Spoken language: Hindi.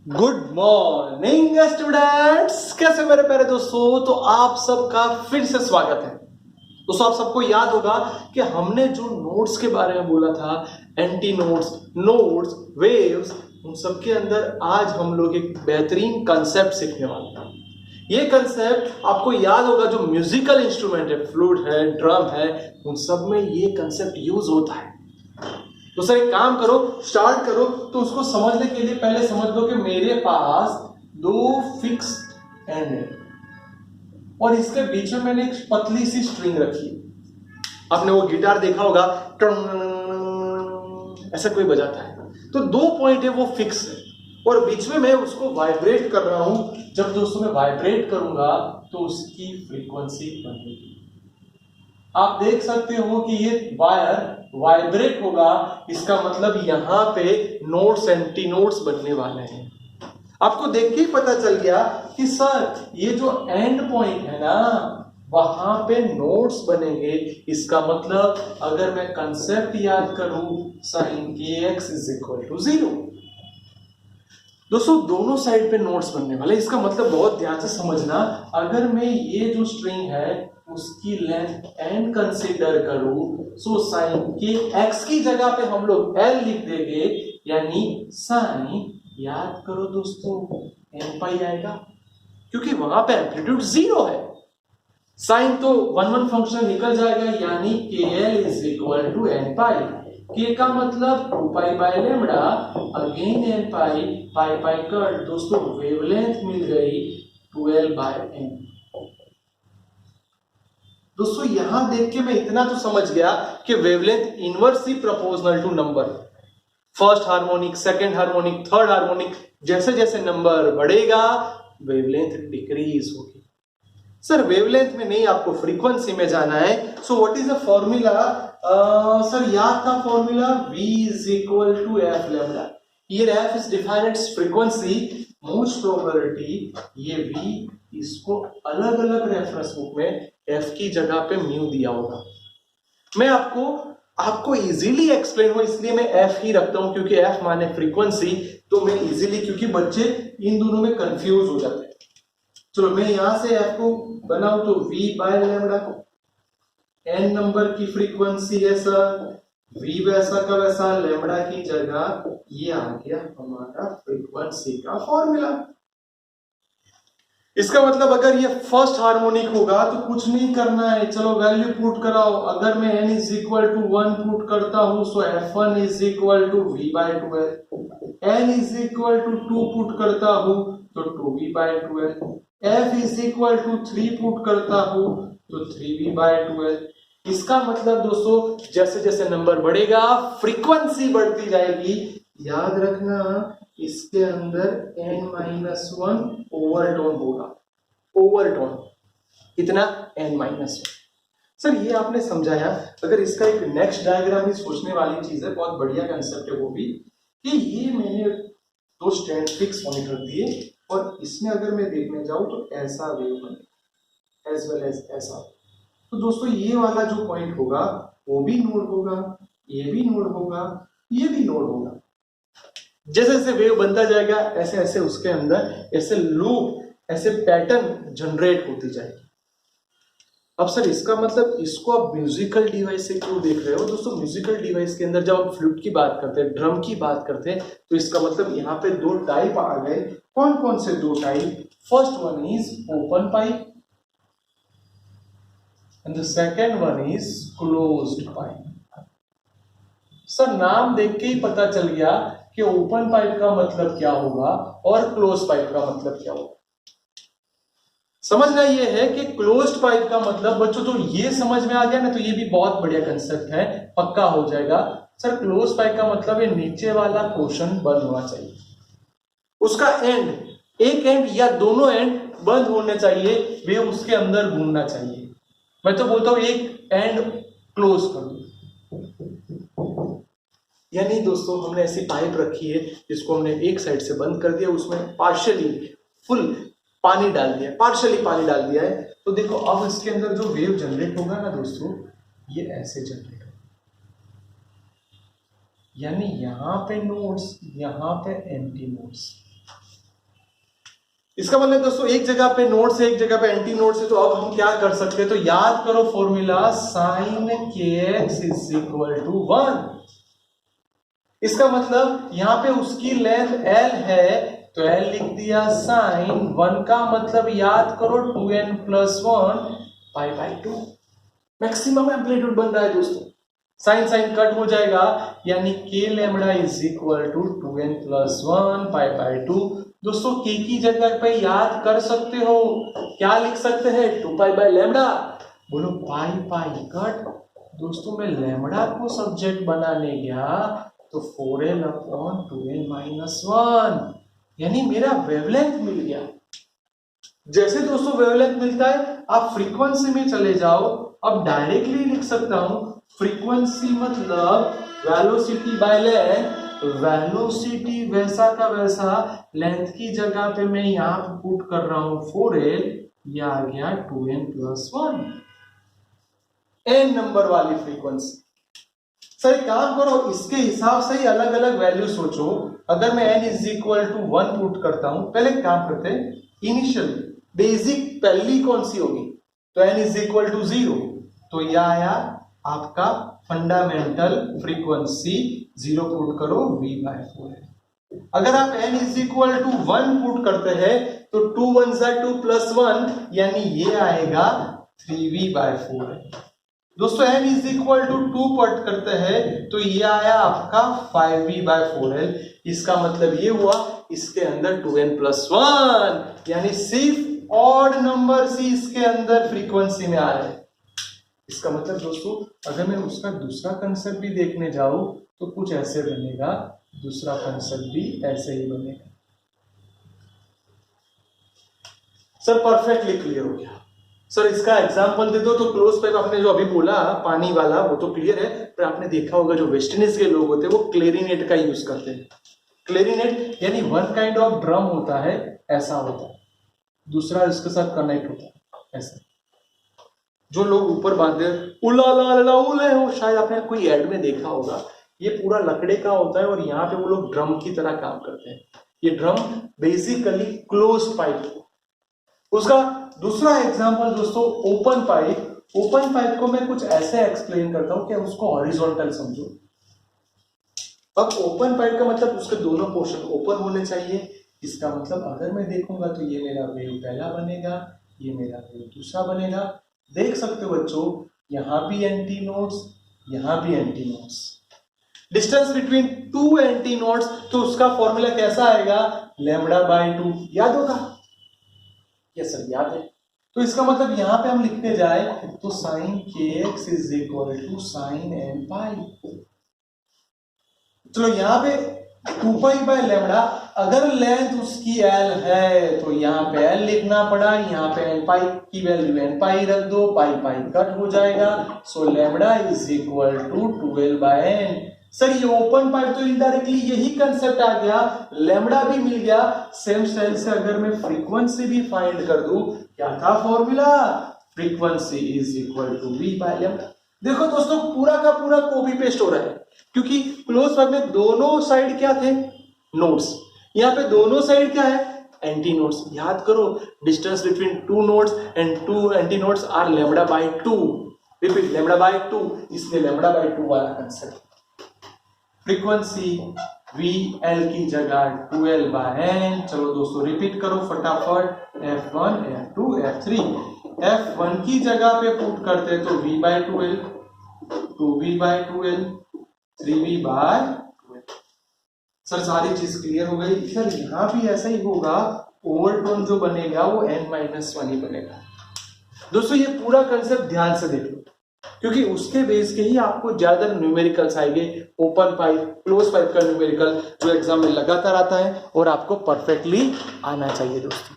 गुड मॉर्निंग स्टूडेंट्स, कैसे मेरे प्यारे दोस्तों। तो आप सबका फिर से स्वागत है। दोस्तों आप सबको याद होगा कि हमने जो नोड्स के बारे में बोला था, एंटी नोड्स, नोड्स, वेव्स, उन सब के अंदर आज हम लोग एक बेहतरीन कंसेप्ट सीखने वाले हैं। ये कंसेप्ट आपको याद होगा, जो म्यूजिकल इंस्ट्रूमेंट है, फ्लूट है, ड्रम है, उन सब में ये कंसेप्ट यूज होता है। तो सर एक काम करो, स्टार्ट करो। तो उसको समझने के लिए पहले समझ लो कि मेरे पास दो फिक्स एंड है और इसके बीच में मैंने एक पतली सी स्ट्रिंग रखी है। आपने वो गिटार देखा होगा, ऐसा कोई बजाता है। तो दो पॉइंट है वो फिक्स है और बीच में मैं उसको वाइब्रेट कर रहा हूं। जब दोस्तों मैं वाइब्रेट करूंगा तो उसकी फ्रीक्वेंसी बनेगी। आप देख सकते हो कि ये वायर वाइब्रेट होगा, इसका मतलब यहां पे नोड्स एंटी नोड्स बनने वाले हैं। आपको देख के ही पता चल गया कि सर ये जो एंड पॉइंट है ना, वहां पे नोड्स बनेंगे। इसका मतलब अगर मैं कंसेप्ट याद करूं, साइन के एक्स इज इक्वल टू 0। दोस्तों दोनों साइड पे नोड्स बनने वाले, इसका मतलब बहुत ध्यान से समझना। अगर मैं ये जो स्ट्रिंग है उसकी लेंथ n कंसीडर करूं, सो साइन के x की जगह पे हम लोग l लिख देंगे, यानी साइन, याद करो दोस्तों, n पाई आएगा क्योंकि वहां पे एम्पलीट्यूड 0 है। साइन तो 1 फंक्शन निकल जाएगा, यानी kl is equal to n pi. K का मतलब 2 pi by lambda, again n pi, pi pi cut. दोस्तों वेवलेंथ मिल गई 12 बाय n। दोस्तों यहां देख के मैं इतना तो समझ गया कि wavelength inversely proportional to number. First harmonic, second harmonic, third harmonic, जैसे जैसे नंबर बढ़ेगा वेवलेंथ डिक्रीज होगी। सर वेवलेंथ में नहीं, आपको फ्रीक्वेंसी में जाना है। So what is the formula? Sir याद था formula, v is equal to F lambda. Here f is defined as frequency, most probability ये v, इसको अलग अलग रेफरेंस बुक में f की जगह पे म्यू दिया होगा। मैं आपको इजीली एक्सप्लेन हो इसलिए मैं f ही रखता हूं, क्योंकि f माने फ्रीक्वेंसी। तो मैं इजीली, क्योंकि बच्चे इन दोनों में कंफ्यूज हो जाते हैं। चलो मैं यहां से f को बनाऊं तो v by lambda, n number की फ्रीक्वेंसी है सर, v वैसा का वैसा, लैम्डा की जगह, ये आ गया हमारा फ्रीक्वेंसी का फॉर्मूला। इसका मतलब अगर ये फर्स्ट हार्मोनिक होगा तो कुछ नहीं करना है, चलो वैल्यू पुट कराओ। अगर मैं n is equal to 1 put करता हूं, so f1 is equal to v by 12। n is equal to 2 put करता हूं तो 2v by 12। f is equal to 3 put करता हूं तो 3v बाय 12। इसका मतलब दोस्तों जैसे जैसे नंबर बढ़ेगा फ्रीक्वेंसी बढ़ती जाएगी। याद रखना इसके अंदर n-1 ओवरटोन होगा। ओवरटोन कितना? n-1। सर ये आपने समझाया। अगर इसका एक नेक्स्ट डायग्राम भी सोचने वाली चीज है, बहुत बढ़िया कंसेप्ट है वो भी, कि ये मैंने दो स्टैंड फिक्स मॉनिटर दिए और इसमें अगर मैं देखने जाऊं तो ऐसा वेव बने एज वेल एज ऐसा। तो दोस्तों ये वाला जो पॉइंट होगा वो भी नोड होगा, ये भी नोड होगा, ये भी नोड होगा। जैसे जैसे वेव बनता जाएगा ऐसे ऐसे उसके अंदर ऐसे लूप, ऐसे पैटर्न जनरेट होती जाएगी। अब सर इसका मतलब इसको आप म्यूजिकल डिवाइस से क्यों देख रहे हो? दोस्तों म्यूजिकल डिवाइस के अंदर जब आप फ्लूट की बात करते हैं, ड्रम की बात करते हैं, तो इसका मतलब यहाँ पे दो टाइप आ गए। कौन कौन से दो type? First one is open pipe and the second one is closed pipe। Sir नाम देख के ही पता चल गया कि ओपन पाइप का मतलब क्या होगा और क्लोज पाइप का मतलब क्या होगा। समझना ये है कि क्लोज्ड पाइप का मतलब बच्चों तो ये समझ में आ गया ना, तो ये भी बहुत बढ़िया कंसेप्ट है, पक्का हो जाएगा। सर क्लोज पाइप का मतलब ये नीचे वाला पोर्शन बंद होना चाहिए, उसका एंड, एक एंड या दोनों एंड बंद होने चाहिए, वे उसके अंदर घूमना चाहिए। मैं तो बोलता हूं एक एंड क्लोज कर दो। यानी दोस्तों हमने ऐसी पाइप रखी है जिसको हमने एक साइड से बंद कर दिया, उसमें पार्शियली फुल पानी डाल दिया, पार्शियली पानी डाल दिया है। तो देखो अब इसके अंदर जो वेव जनरेट होगा ना दोस्तों, ये ऐसे जनरेट होगा, यानी यहां पे नोड्स, यहां पे एम्प्टी नोड्स। इसका मतलब दोस्तों एक जगह पे नोट्स है, एक जगह पे एंटी नोट्स है, तो अब हम क्या कर सकते हैं, तो याद करो formula sine kx is equal to 1। इसका मतलब यहां पे उसकी लेंथ l है तो l लिख दिया साइन 1 का मतलब याद करो 2n plus 1 pi by 2। Maximum amplitude बन रहा है दोस्तों, साइन साइन कट हो जाएगा, यानी k lambda is equal to 2n plus 1 pi by 2। दोस्तों k की जगह पे याद कर सकते हो, क्या लिख सकते हैं, 2 पाई बाई लैम्बडा। बोलो पाई पाई कट। दोस्तों मैं लैम्बडा को सब्जेक्ट बनाने गया तो 4l अपॉन 2n माइनस 1, यानी मेरा वेवलेंथ मिल गया। जैसे दोस्तों वेवलेंथ मिलता है आप फ्रीक्वेंसी में चले जाओ, अब डायरेक्टली लिख सकता हूं फ्रीक्वेंसी मतलब वेलोसिटी बाय लेंथ। वेलोसिटी वैसा का वैसा, लेंथ की जगह पे मैं यहां पे पुट कर रहा हूं 4l, यह आ गया 2n प्लस 1, n नंबर वाली फ्रीक्वेंसी। सर काम करो, इसके हिसाब से ही अलग अलग वैल्यू सोचो। अगर मैं n is equal to 1 put करता हूं, पहले काम करते हैं, इनिशियल बेसिक पहली कौन सी होगी, तो n इज इक्वल टू 0, तो यह आया आपका फंडामेंटल फ्रीक्वेंसी 0 पुट करो v बाय 4 है। अगर आप n is equal to 1 put करते हैं तो 2 1 जा 2 प्लस 1, यानी ये आएगा 3v बाय 4 है। दोस्तों n is equal to 2 put करते हैं तो ये आया आपका 5v बाय 4l। इसका मतलब ये हुआ इसके अंदर 2n प्लस 1, यानी सिर्फ ऑड नंबर सी इसके अंदर फ्रीक्वेंसी में आ रहे हैं। इसका मतलब दोस्तों अगर मैं उसका दूसरा कंसेप्ट भी देखने जाऊं तो कुछ ऐसे बनेगा, दूसरा कंसेप्ट भी ऐसे ही बनेगा। सर परफेक्टली क्लियर हो गया। सर इसका एग्जांपल दे दो, तो क्लोज पाइप आपने जो अभी बोला पानी वाला वो तो क्लियर है, पर आपने देखा होगा जो वेस्ट इंडीज के लोग होते हैं वो क्लेरिनेट का यूज करते हैं। क्लेरिनेट यानी वन काइंड ऑफ ड्रम होता है, ऐसा होता है, दूसरा इसके साथ कनेक्ट होता है ऐसा। जो लोग ऊपर बांधे उला ला ला उले हो, शायद आपने कोई एड में देखा होगा, ये पूरा लकड़े का होता है और यहाँ पे वो लोग ड्रम की तरह काम करते हैं। ये ड्रम बेसिकली क्लोज पाइप। उसका दूसरा एग्जांपल दोस्तों ओपन पाइप। ओपन पाइप को मैं कुछ ऐसे एक्सप्लेन करता हूं कि उसको हॉरिजॉन्टल समझो। अब ओपन पाइप का मतलब उसके दोनों पोर्शन ओपन होने चाहिए। इसका मतलब अगर मैं देखूंगा तो ये मेरा वेव पहला बनेगा, ये मेरा वेव दूसरा बनेगा। देख सकते हो बच्चों, यहां भी एंटी नोड्स, यहां भी anti nodes, distance between to anti nodes, तो उसका फॉर्मूला कैसा आएगा, लैम्बडा बाय 2। याद होगा? यस सर याद है। तो इसका मतलब यहां पे हम लिखने जाए तो sine kx is equal to sine n pi. चलो यहां पे 2 पाई बाय लैम्बडा, अगर लेंथ उसकी l है तो यहाँ पे l लिखना पड़ा, यहाँ पे n पाई की वैल्यू n पाई रख दो, पाई पाई कट हो जाएगा। So lambda is equal to 2l by n। Sir ये ओपन पाइप तो इनडायरेक्टली यही कंसेप्ट आ गया, लैम्बडा भी मिल गया। सेम स्टाइल से अगर मैं फ्रीक्वेंसी भी फाइंड कर दूं, क्या था formula, frequency is equal to v by lambda. देखो दोस्तों पूरा का पूरा कॉपी पेस्ट हो रहा है, क्योंकि क्लोज पाइप में दोनों साइड क्या थे, नोड्स। यहाँ पे दोनों साइड क्या है, एंटी नोड्स। याद करो distance between two nodes and two anti nodes are lambda by 2। Repeat, lambda by 2, इसलिए लैम्बडा बाय 2 वाला कंसेप्ट। फ्रीक्वेंसी VL की जगह 2L बाय n। चलो दोस्तों रिपीट करो फटाफट, F1 F2 F3। F1 की जगह पे पुट करते तो V by 2L, 2V by 2L, 3V by 2L। Sir सारी चीज क्लियर हो गई। सर यहाँ भी ऐसा ही होगा, ओवरटोन जो बनेगा वो n-1 ही बनेगा। दोस्तों ये पूरा कंसेप्ट ध्यान से देख लो, क्योंकि उसके बेस के ही आपको ज्यादा न्यूमेरिकल्स आएंगे। ओपन पाइप, क्लोज पाइप का न्यूमेरिकल जो एग्जाम में लगातार आता है और आपको परफेक्टली आना चाहिए दोस्तों।